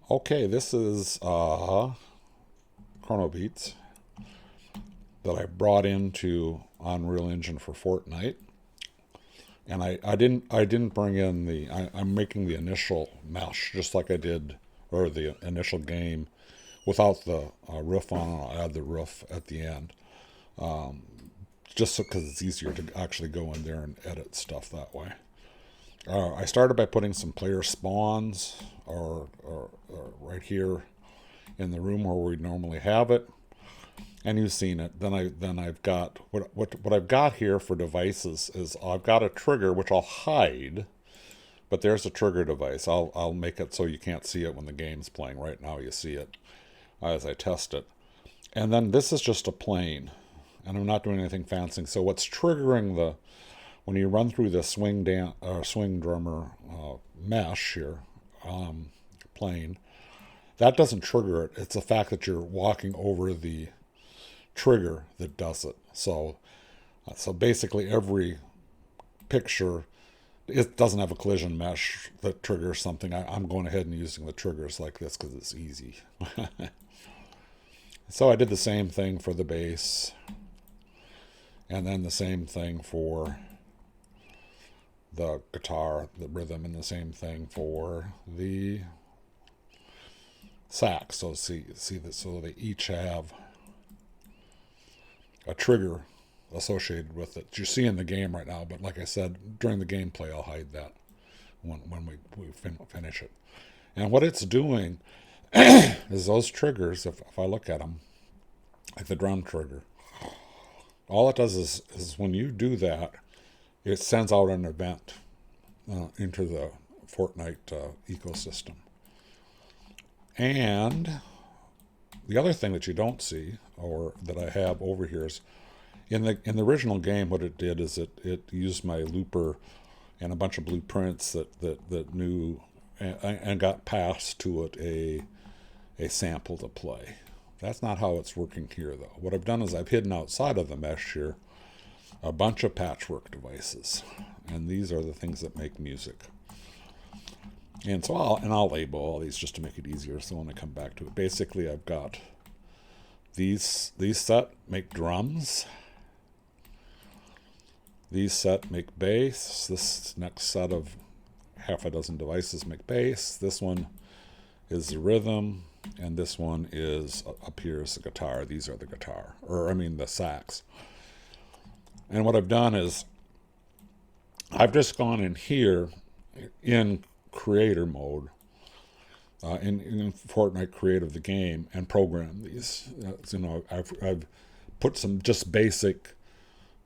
Okay, this is Chrono Beats that I brought into Unreal Engine for Fortnite, and I didn't bring in I'm making the initial mesh just like I did, or the initial game without the roof on. I'll add the roof at the end, just because it's easier to actually go in there and edit stuff that way. I started by putting some player spawns or right here in the room where we normally have it, and you've seen it. I've got what I've got here for devices is I've got a trigger which I'll hide, but there's a trigger device. I'll make it so you can't see it when the game's playing. Right now you see it as I test it, and then this is just a plane, and I'm not doing anything fancy. So what's triggering the when you run through the swing drummer mesh here, plane, that doesn't trigger it. It's the fact that you're walking over the trigger that does it. So basically every picture, it doesn't have a collision mesh that triggers something. I'm going ahead and using the triggers like this because it's easy. So I did the same thing for the bass, and then the same thing for the guitar, the rhythm, and the same thing for the sax. So see that, so they each have a trigger associated with it. You see in the game right now, but like I said, during the gameplay, I'll hide that when we finish it. And what it's doing is those triggers, if I look at them, like the drum trigger, all it does is when you do that, it sends out an event into the Fortnite ecosystem. And the other thing that you don't see, or that I have over here, is in the original game, what it did is it used my looper and a bunch of blueprints that knew and got passed to it a sample to play. That's not how it's working here, though. What I've done is I've hidden outside of the mesh here a bunch of patchwork devices, and these are the things that make music. And so I'll label all these just to make it easier. So when I come back to it, basically I've got these set make drums. These set make bass. This next set of half a dozen devices make bass. This one is the rhythm, and this one is up here is the guitar. These are the guitar, or I mean the sax. And what I've done is I've just gone in here in creator mode, in Fortnite Creative, the game, and programmed these. I've put some just basic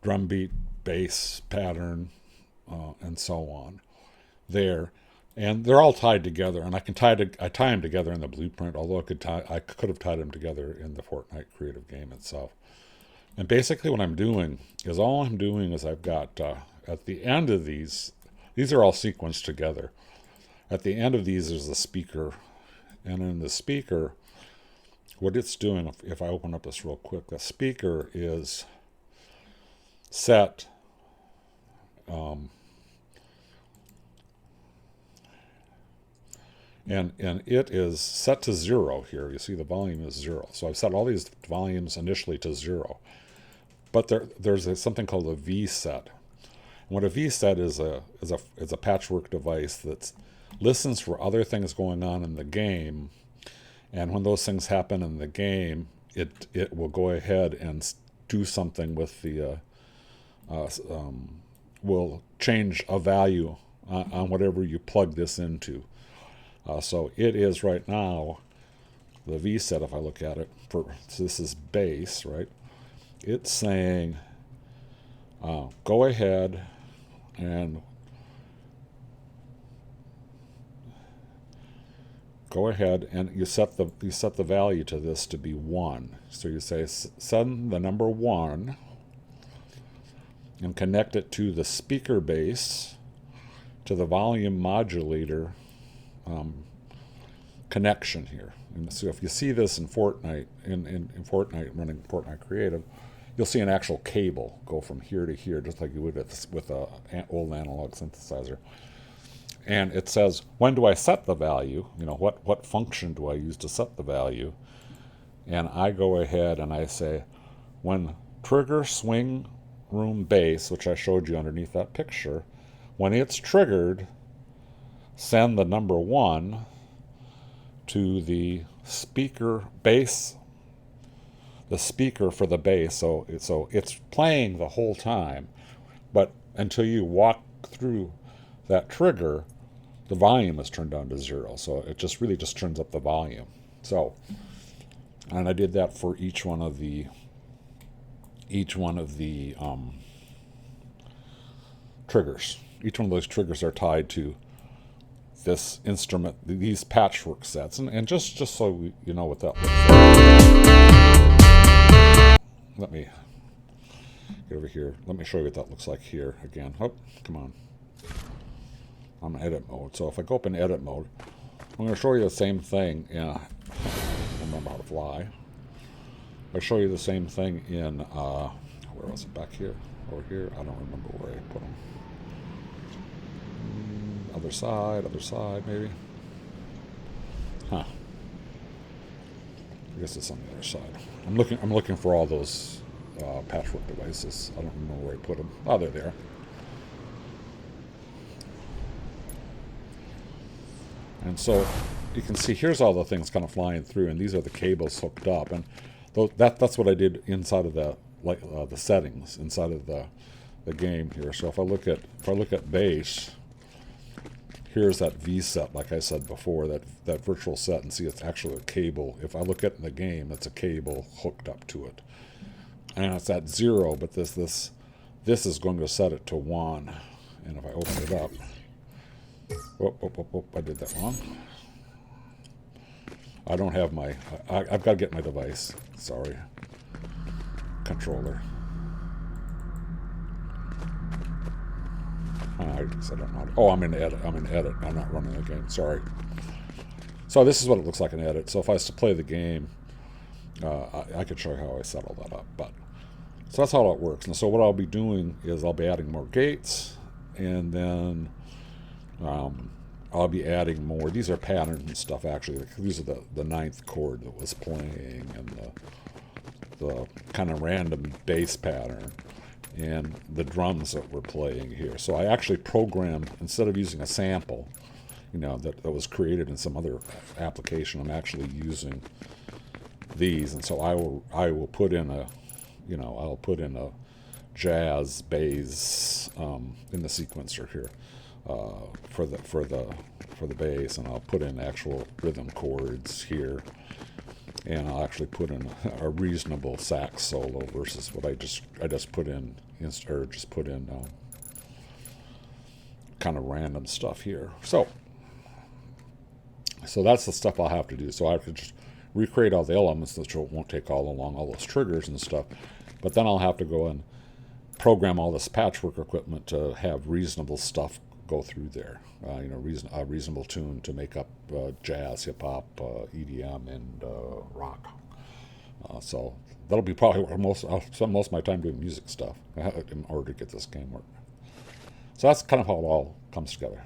drum beat, bass pattern, and so on there, and they're all tied together. And I tie them together in the blueprint. Although I could have tied them together in the Fortnite Creative game itself. And basically, what I'm doing is I've got at the end of these are all sequenced together. At the end of these is the speaker, and in the speaker, what it's doing, if I open up this real quick, the speaker is set and it is set to 0 here. You see the volume is 0. So I've set all these volumes initially to 0. But there's something called a V set. And what a V set is a patchwork device that listens for other things going on in the game, and when those things happen in the game, it will go ahead and do something with the will change a value on whatever you plug this into. So it is right now the V set. If I look at it, so this is bass, right? It's saying go ahead and you set the value to this to be 1. So you say send the number 1 and connect it to the speaker base, to the volume modulator connection here. And so if you see this in Fortnite, in Fortnite, running Fortnite Creative, you'll see an actual cable go from here to here, just like you would with an old analog synthesizer. and it says, when do I set the value? You know, what function do I use to set the value? And I go ahead and I say, when trigger swing room bass, which I showed you underneath that picture, when it's triggered, send the number 1 to the speaker bass, the speaker for the bass. So it's playing the whole time, but until you walk through that trigger, the volume is turned down to 0. So it just really just turns up the volume. So, and I did that for each one of the triggers. Each one of those triggers are tied to this instrument, these patchwork sets, and just so you know what that looks like. Let me get over here. Let me show you what that looks like here again. Oh, come on. I'm in edit mode. So if I go up in edit mode, I'm going to show you the same thing. I don't remember how to fly. I show you the same thing in where was it? Back here, over here. I don't remember where I put them. Other side, maybe. Huh. I guess it's on the other side. I'm looking for all those patchwork devices. I don't remember where I put them. Oh, they're there. And so you can see here's all the things kind of flying through, and these are the cables hooked up, and that's what I did inside of the settings inside of the game here. So if I look at bass, here's that V set, like I said before, that virtual set, and see it's actually a cable. If I look at it in the game, it's a cable hooked up to it, and it's at 0. But this is going to set it to 1, and if I open it up. I did that wrong. I don't have my... I've got to get my device. Sorry. Controller. I don't know. Oh, I'm in edit. I'm not running the game. Sorry. So this is what it looks like in edit. So if I was to play the game, I could show you how I set all that up. So that's how it works. And so what I'll be doing is I'll be adding more gates, and then... I'll be adding more. These are patterns and stuff, actually. These are the 9th chord that was playing, and the kind of random bass pattern, and the drums that we're playing here. So I actually programmed, instead of using a sample, that was created in some other application, I'm actually using these. And so I will put in a jazz bass in the sequencer here. For the bass, and I'll put in actual rhythm chords here, and I'll actually put in a reasonable sax solo versus what I just put in kind of random stuff here. So that's the stuff I'll have to do. So I have to just recreate all the elements, which won't take all those triggers and stuff, but then I'll have to go and program all this patchwork equipment to have reasonable stuff go through there, a reasonable tune to make up jazz, hip hop, EDM, and rock. So that'll be probably where I'll spend most of my time doing music stuff in order to get this game working. So that's kind of how it all comes together.